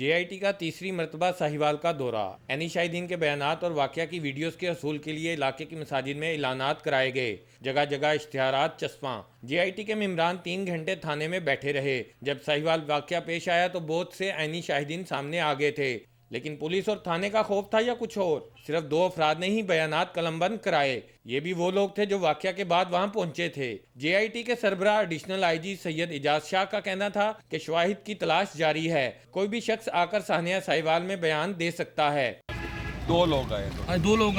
JIT کا تیسری مرتبہ ساہیوال کا دورہ، عینی شاہدین کے بیانات اور واقعہ کی ویڈیوز کے حصول کے لیے علاقے کی مساجد میں اعلانات کرائے گئے، جگہ جگہ اشتہارات چسپاں۔ JIT کے ممبران 3 گھنٹے تھانے میں بیٹھے رہے۔ جب ساہیوال واقعہ پیش آیا تو بہت سے عینی شاہدین سامنے آ گئے تھے، لیکن پولیس اور تھانے کا خوف تھا یا کچھ اور؟ صرف 2 افراد نے ہی بیانات قلم بند کرائے، یہ بھی وہ لوگ تھے جو واقعہ کے بعد وہاں پہنچے تھے۔ JIT کے سربراہ ایڈیشنل IG سید اعجاز شاہ کا کہنا تھا کہ شواہد کی تلاش جاری ہے، کوئی بھی شخص آ کر سانحہ ساہیوال میں بیان دے سکتا ہے۔ 2 لوگ آئے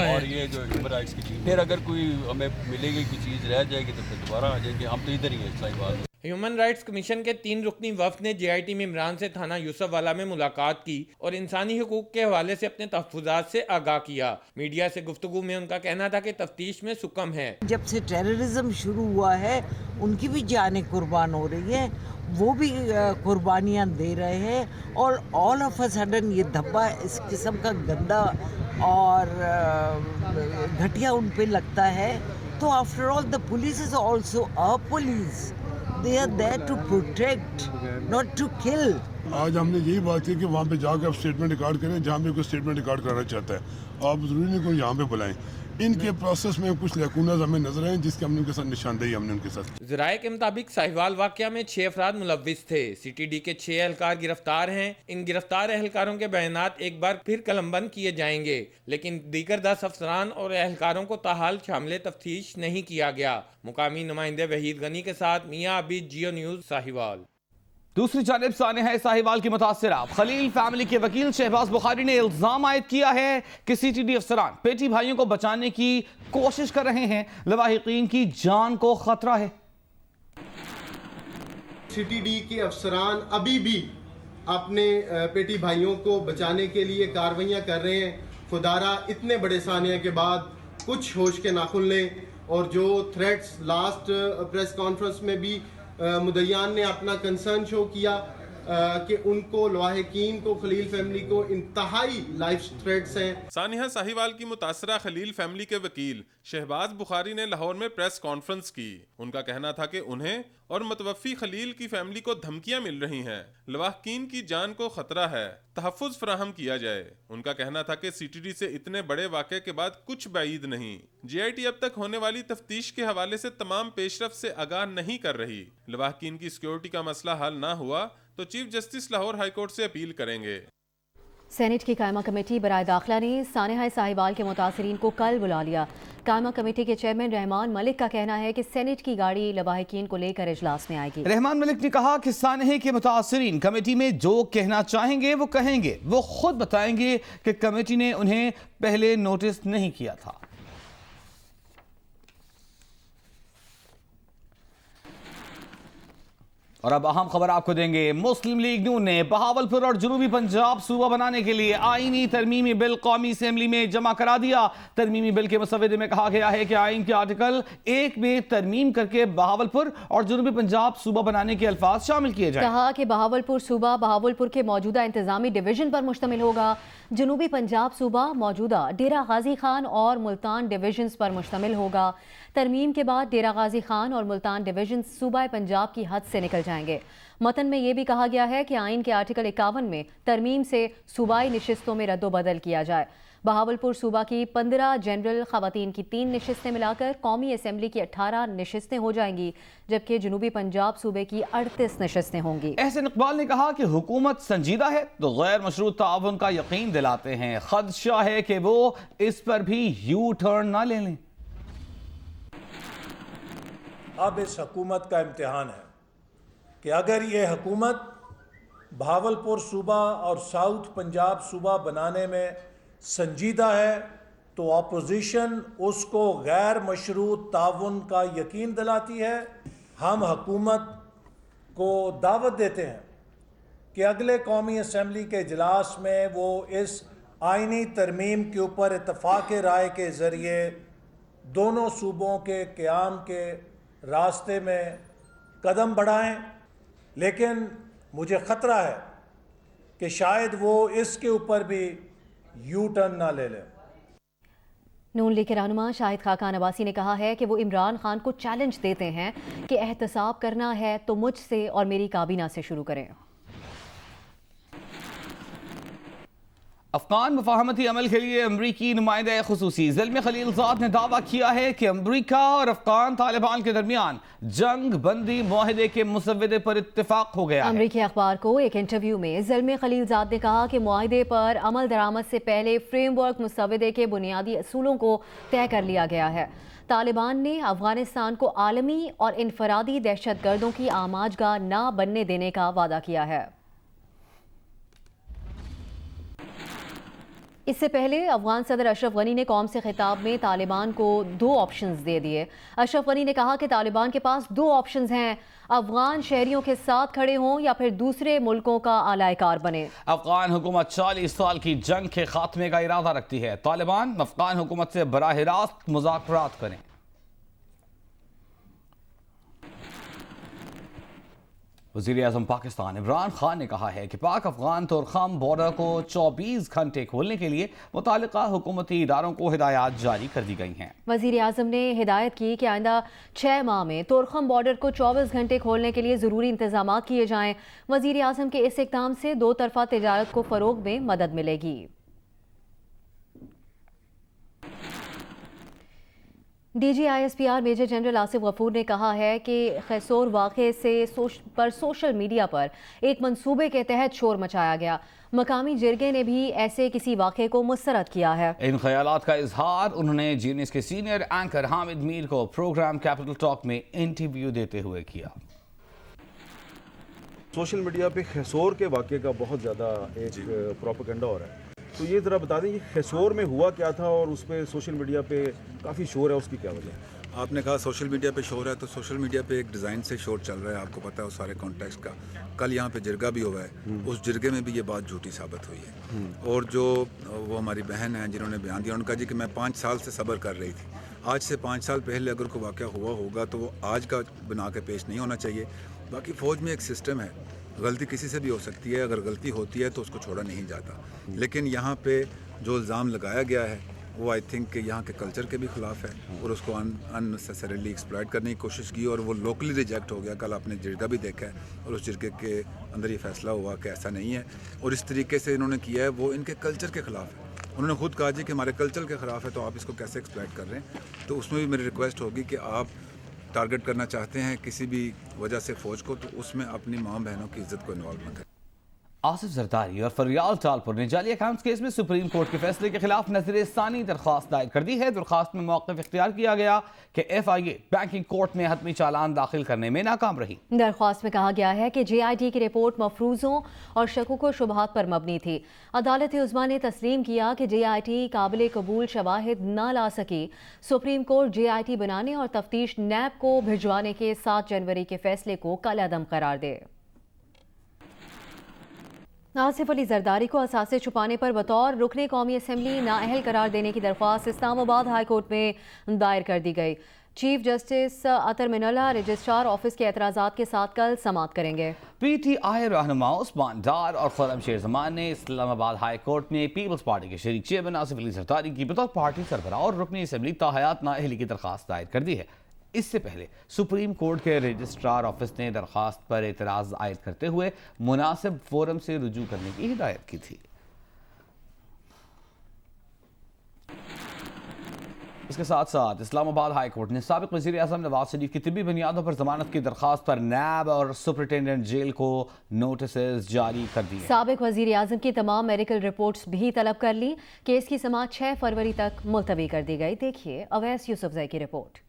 اور یہ جو ہیومن رائٹس کی ٹیم، پھر اگر کوئی ہمیں ملے گی کوئی چیز رہ جائے گی تو پھر دوبارہ آ جائیں گے، ہم تو ادھر ہی ہیں ساہیوال میں۔ ہیومن رائٹس کمیشن کے 3 رکنی وفد نے JIT ممبران سے تھانہ یوسف والا میں ملاقات کی اور انسانی حقوق کے حوالے سے اپنے تحفظات سے آگاہ کیا۔ میڈیا سے گفتگو میں ان کا کہنا تھا کہ تفتیش میں سکم ہے۔ جب سے ٹیررزم شروع ہوا ہے ان کی بھی جانیں قربان ہو رہی ہیں، وہ بھی قربانیاں دے رہے ہیں، اور آل آف اے سڈن یہ دھبا اس قسم کا گندا اور گھٹیا ان پہ لگتا ہے۔ تو after all the police is also a police. They are there to protect, not to kill. آج ہم نے یہی بات کی کہ وہاں پہ جا کے آپ اسٹیٹمنٹ ریکارڈ کریں جہاں پہ کوئی اسٹیٹمنٹ ریکارڈ کرنا چاہتا ہے، آپ ضروری نہیں کوئی یہاں پہ بلائیں۔ ان کے پروسیس میں کچھ لیکونز ہمیں نظر آئیں جس کے ہم نے ان کے ساتھ نشاندہی ہم نے ان کے ساتھ۔ ذرائع کے مطابق ساہیوال واقعہ میں 6 افراد ملوث تھے۔ CTD کے 6 اہلکار گرفتار ہیں۔ ان گرفتار اہلکاروں کے بیانات ایک بار پھر قلم بند کیے جائیں گے، لیکن دیگر 10 افسران اور اہلکاروں کو تاحال شامل تفتیش نہیں کیا گیا۔ مقامی نمائندے وحید غنی کے ساتھ میاں عبید، جیو نیوز، ساہیوال۔ دوسری جانب سانحہ ساہیوال کی متاثرہ خلیل فیملی کے وکیل شہباز بخاری نے الزام عائد کیا ہے کہ CTD افسران پیٹی بھائیوں کو بچانے کی کوشش کر رہے ہیں، لواحقین کی جان کو خطرہ ہے۔ CTD کے افسران ابھی بھی اپنے پیٹی بھائیوں کو بچانے کے لیے کاروائیاں کر رہے ہیں۔ خدارہ اتنے بڑے سانحہ کے بعد کچھ ہوش کے ناخن لیں، اور جو تھریٹس لاسٹ پریس کانفرنس میں بھی مدعیان نے اپنا کنسرن شو کیا کہ ان کو لواحقین کو خلیل فیملی کو انتہائی لائف تھریٹس ہیں۔ سانحہ ساہیوال کی متاثرہ خلیل فیملی کے وکیل شہباز بخاری نے لاہور میں پریس کانفرنس کی۔ ان کا کہنا تھا کہ انہیں اور متوفی خلیل کی فیملی کو دھمکیاں مل رہی ہیں، لواحقین کی جان کو خطرہ ہے، تحفظ فراہم کیا جائے۔ ان کا کہنا تھا کہ CTD سے اتنے بڑے واقعے کے بعد کچھ بعید نہیں۔ JIT اب تک ہونے والی تفتیش کے حوالے سے تمام پیش رفت سے آگاہ نہیں کر رہی۔ لواحقین کی سیکیورٹی کا مسئلہ حل نہ ہوا تو chief justice Lahore high court سے اپیل کریں گے۔ سینٹ کی قائمہ کمیٹی برائے داخلہ نے سانحہ ساہیوال کے متاثرین کو کل بلا لیا۔ قائمہ کمیٹی کے چیئرمین رحمان ملک کا کہنا ہے کہ سینٹ کی گاڑی لواحقین کو لے کر اجلاس میں آئے گی۔ رحمان ملک نے کہا کہ سانحہ کے متاثرین کمیٹی میں جو کہنا چاہیں گے وہ کہیں گے، وہ خود بتائیں گے کہ کمیٹی نے انہیں پہلے نوٹس نہیں کیا تھا۔ اور اب اہم خبر آپ کو دیں گے۔ مسلم لیگ نون نے بہاولپور اور جنوبی پنجاب صوبہ بنانے کے لیے آئینی ترمیمی بل قومی اسمبلی میں جمع کرا دیا۔ ترمیمی بل کے مسودے میں کہا گیا ہے کہ آئین کے آرٹیکل 1 میں ترمیم کر کے بہاولپور اور جنوبی پنجاب صوبہ بنانے کے الفاظ شامل کیے جائیں۔ کہا کہ بہاولپور صوبہ بہاولپور کے موجودہ انتظامی ڈویژن پر مشتمل ہوگا، جنوبی پنجاب صوبہ موجودہ ڈیرہ غازی خان اور ملتان ڈویژنز پر مشتمل ہوگا۔ ترمیم کے بعد ڈیرہ غازی خان اور ملتان ڈویژنز صوبہ پنجاب کی حد سے نکل جائیں گے۔ متن میں یہ بھی کہا گیا ہے کہ آئین کے آرٹیکل 51 میں ترمیم سے صوبائی نشستوں میں رد و بدل کیا جائے۔ بہاولپور صوبہ کی 15 جنرل، خواتین کی 3 نشستیں ملا کر قومی اسمبلی کی 18 نشستیں ہو جائیں گی، جبکہ جنوبی پنجاب صوبے کی 38 نشستیں ہوں گی۔ احسن اقبال نے کہا کہ حکومت سنجیدہ ہے تو غیر مشروط تعاون کا یقین دلاتے ہیں، خدشہ ہے کہ وہ اس پر بھی یو ٹرن نہ لے لیں۔ اب اس حکومت کا امتحان ہے کہ اگر یہ حکومت بہاولپور صوبہ اور ساؤتھ پنجاب صوبہ بنانے میں سنجیدہ ہے تو اپوزیشن اس کو غیر مشروط تعاون کا یقین دلاتی ہے۔ ہم حکومت کو دعوت دیتے ہیں کہ اگلے قومی اسمبلی کے اجلاس میں وہ اس آئینی ترمیم کے اوپر اتفاق رائے کے ذریعے دونوں صوبوں کے قیام کے راستے میں قدم بڑھائیں، لیکن مجھے خطرہ ہے کہ شاید وہ اس کے اوپر بھی یو ٹرن نہ لے لیں۔ نون لیگ کے رہنما شاہد خاقان عباسی نے کہا ہے کہ وہ عمران خان کو چیلنج دیتے ہیں کہ احتساب کرنا ہے تو مجھ سے اور میری کابینہ سے شروع کریں۔ افغان مفاہمتی عمل کے لیے امریکی نمائندہ خصوصی زلمی خلیلزاد نے دعویٰ کیا ہے کہ امریکہ اور افغان طالبان کے درمیان جنگ بندی معاہدے کے مسودے پر اتفاق ہو گیا ہے۔ امریکی اخبار کو ایک انٹرویو میں زلمی خلیلزاد نے کہا کہ معاہدے پر عمل درآمد سے پہلے فریم ورک مسودے کے بنیادی اصولوں کو طے کر لیا گیا ہے۔ طالبان نے افغانستان کو عالمی اور انفرادی دہشت گردوں کی آماج گاہ نہ بننے دینے کا وعدہ کیا ہے۔ اس سے پہلے افغان صدر اشرف غنی نے قوم سے خطاب میں طالبان کو 2 آپشنز دے دیے۔ اشرف غنی نے کہا کہ طالبان کے پاس 2 آپشنز ہیں، افغان شہریوں کے ساتھ کھڑے ہوں یا پھر دوسرے ملکوں کا اعلی کار بنے۔ افغان حکومت 40 سال کی جنگ کے خاتمے کا ارادہ رکھتی ہے، طالبان افغان حکومت سے براہ راست مذاکرات کریں۔ وزیر اعظم پاکستان عمران خان نے کہا ہے کہ پاک افغان تورخم بارڈر کو 24 گھنٹے کھولنے کے لیے متعلقہ حکومتی اداروں کو ہدایات جاری کر دی گئی ہیں۔ وزیر اعظم نے ہدایت کی کہ آئندہ 6 ماہ میں تورخم بارڈر کو 24 گھنٹے کھولنے کے لیے ضروری انتظامات کیے جائیں۔ وزیر اعظم کے اس اقدام سے 2 طرفہ تجارت کو فروغ میں مدد ملے گی۔ D G I S P R major general Asif Ghafoor نے کہا ہے کہ خیسور واقعے پر سوشل میڈیا پر ایک منصوبے کے تحت شور مچایا گیا۔ مقامی جرگے نے بھی ایسے کسی واقعے کو مسترد کیا ہے۔ ان خیالات کا اظہار انہوں نے جی نیوز کے سینئر اینکر حامد میر کو پروگرام کیپٹل ٹاک میں انٹرویو دیتے ہوئے کیا۔ سوشل میڈیا پہ خیسور کے واقعے کا بہت زیادہ ایک پروپیگنڈا ہو رہا ہے، تو یہ ذرا بتا دیں یہ خیسور میں ہوا کیا تھا اور اس پہ سوشل میڈیا پہ کافی شور ہے، اس کی کیا وجہ ہے؟ آپ نے کہا سوشل میڈیا پہ شور ہے، تو سوشل میڈیا پہ ایک ڈیزائن سے شور چل رہا ہے، آپ کو پتہ ہے اس سارے کانٹیکسٹ کا۔ کل یہاں پہ جرگہ بھی ہوا ہے، اس جرگے میں بھی یہ بات جھوٹی ثابت ہوئی ہے، اور جو وہ ہماری بہن ہیں جنہوں نے بیان دیا، انہوں نے کہا جی کہ میں 5 سال سے صبر کر رہی تھی۔ آج سے 5 سال پہلے اگر کوئی واقعہ ہوا ہوگا تو وہ آج کا بنا کے پیش نہیں ہونا چاہیے۔ باقی فوج میں ایک سسٹم ہے، غلطی کسی سے بھی ہو سکتی ہے، اگر غلطی ہوتی ہے تو اس کو چھوڑا نہیں جاتا، لیکن یہاں پہ جو الزام لگایا گیا ہے وہ آئی تھنک کہ یہاں کے کلچر کے بھی خلاف ہے، اور اس کو اننیسیسریلی ایکسپلائٹ کرنے کی کوشش کی، اور وہ لوکلی ریجیکٹ ہو گیا۔ کل آپ نے جرگہ بھی دیکھا ہے، اور اس جرگے کے اندر یہ فیصلہ ہوا کہ ایسا نہیں ہے، اور اس طریقے سے انہوں نے کیا ہے وہ ان کے کلچر کے خلاف ہے۔ انہوں نے خود کہا جی کہ ہمارے کلچر کے خلاف ہے، تو آپ اس کو کیسے ایکسپلائٹ کر رہے ہیں؟ تو اس میں بھی میری ریکویسٹ ہوگی کہ آپ ٹارگٹ کرنا چاہتے ہیں کسی بھی وجہ سے فوج کو، تو اس میں اپنی ماں بہنوں کی عزت کو انوالو نہ کریں۔ آصف زرداری اور فریال ٹالپور نے جعلی اکاؤنٹس کیس میں سپریم کورٹ کے فیصلے کے خلاف نظر ثانی درخواست دائر کر دی ہے۔ درخواست میں موقف اختیار کیا گیا کہ F I A banking court میں حتمی چالان داخل کرنے میں ناکام رہی۔ درخواست میں کہا گیا ہے کہ جے آئی ٹی کی رپورٹ مفروضوں اور شکوک و شبہات پر مبنی تھی۔ عدالت عظمیٰ نے تسلیم کیا کہ جے آئی ٹی قابل قبول شواہد نہ لا سکی۔ Supreme court J I T بنانے اور تفتیش نیب کو بھجوانے کے 7 جنوری کے فیصلے کو کالعدم قرار دے۔ آصف علی زرداری کو اثاثے چھپانے پر بطور رکن قومی اسمبلی نااہل قرار دینے کی درخواست اسلام آباد ہائی کورٹ میں دائر کر دی گئی۔ چیف جسٹس اطہر منالہ رجسٹرار آفس کے اعتراضات کے ساتھ کل سماعت کریں گے۔ پی ٹی آئی رہنما عثمان ڈار اور خرم شیر زمان نے اسلام آباد ہائی کورٹ میں پیپلز پارٹی کے شریک چیئرمین آصف علی زرداری کی بطور پارٹی سربراہ اور رکن اسمبلی تاحیات نااہلی کی درخواست دائر کر دی ہے۔ اس سے پہلے سپریم کورٹ کے رجسٹرار آفس نے درخواست پر اعتراض عائد کرتے ہوئے مناسب فورم سے رجوع کرنے کی ہدایت کی تھی۔ اس کے ساتھ ساتھ اسلام آباد ہائی کورٹ نے سابق وزیر اعظم نواز شریف کی طبی بنیادوں پر ضمانت کی درخواست پر نیب اور سپرنٹینڈنٹ جیل کو نوٹسز جاری کر دیے۔ سابق وزیر اعظم کی تمام میڈیکل رپورٹس بھی طلب کر لی۔ کیس کی سماعت 6 فروری تک ملتوی کر دی گئی۔ دیکھیے اویس یوسفزئی کی رپورٹ۔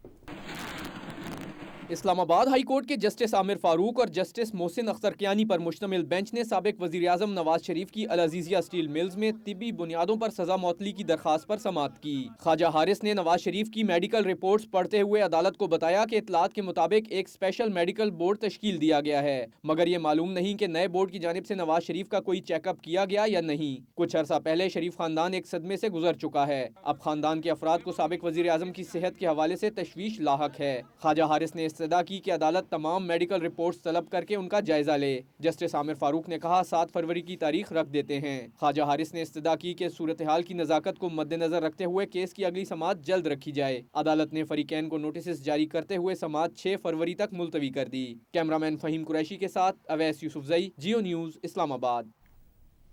اسلام آباد ہائی کورٹ کے جسٹس عامر فاروق اور جسٹس محسن اختر کیانی پر مشتمل بینچ نے سابق وزیر اعظم نواز شریف کی العزیزیہ اسٹیل ملز میں طبی بنیادوں پر سزا معطلی کی درخواست پر سماعت کی۔ خواجہ حارث نے نواز شریف کی میڈیکل رپورٹس پڑھتے ہوئے عدالت کو بتایا کہ اطلاعات کے مطابق ایک اسپیشل میڈیکل بورڈ تشکیل دیا گیا ہے، مگر یہ معلوم نہیں کہ نئے بورڈ کی جانب سے نواز شریف کا کوئی چیک اپ کیا گیا یا نہیں۔ کچھ عرصہ پہلے شریف خاندان ایک صدمے سے گزر چکا ہے، اب خاندان کے افراد کو سابق وزیر اعظم کی صحت کے حوالے سے تشویش لاحق ہے۔ خواجہ حارث نے استدعا کی کہ عدالت تمام میڈیکل رپورٹس طلب کر کے ان کا جائزہ لے۔ جسٹس عامر فاروق نے کہا 7 فروری کی تاریخ رکھ دیتے ہیں۔ خواجہ حارث نے استدعا کی کہ صورتحال کی نزاکت کو مد نظر رکھتے ہوئے کیس کی اگلی سماعت جلد رکھی جائے۔ عدالت نے فریقین کو نوٹسز جاری کرتے ہوئے سماعت 6 فروری تک ملتوی کر دی۔ کیمرامین فہیم قریشی کے ساتھ اویس یوسفزئی، جیو نیوز، اسلام آباد۔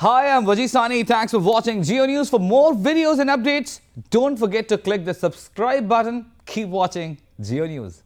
Hi, I'm Wajid Sani. Thanks for watching Geo News. For more videos and updates, don't forget to click the subscribe button. Keep watching Geo News.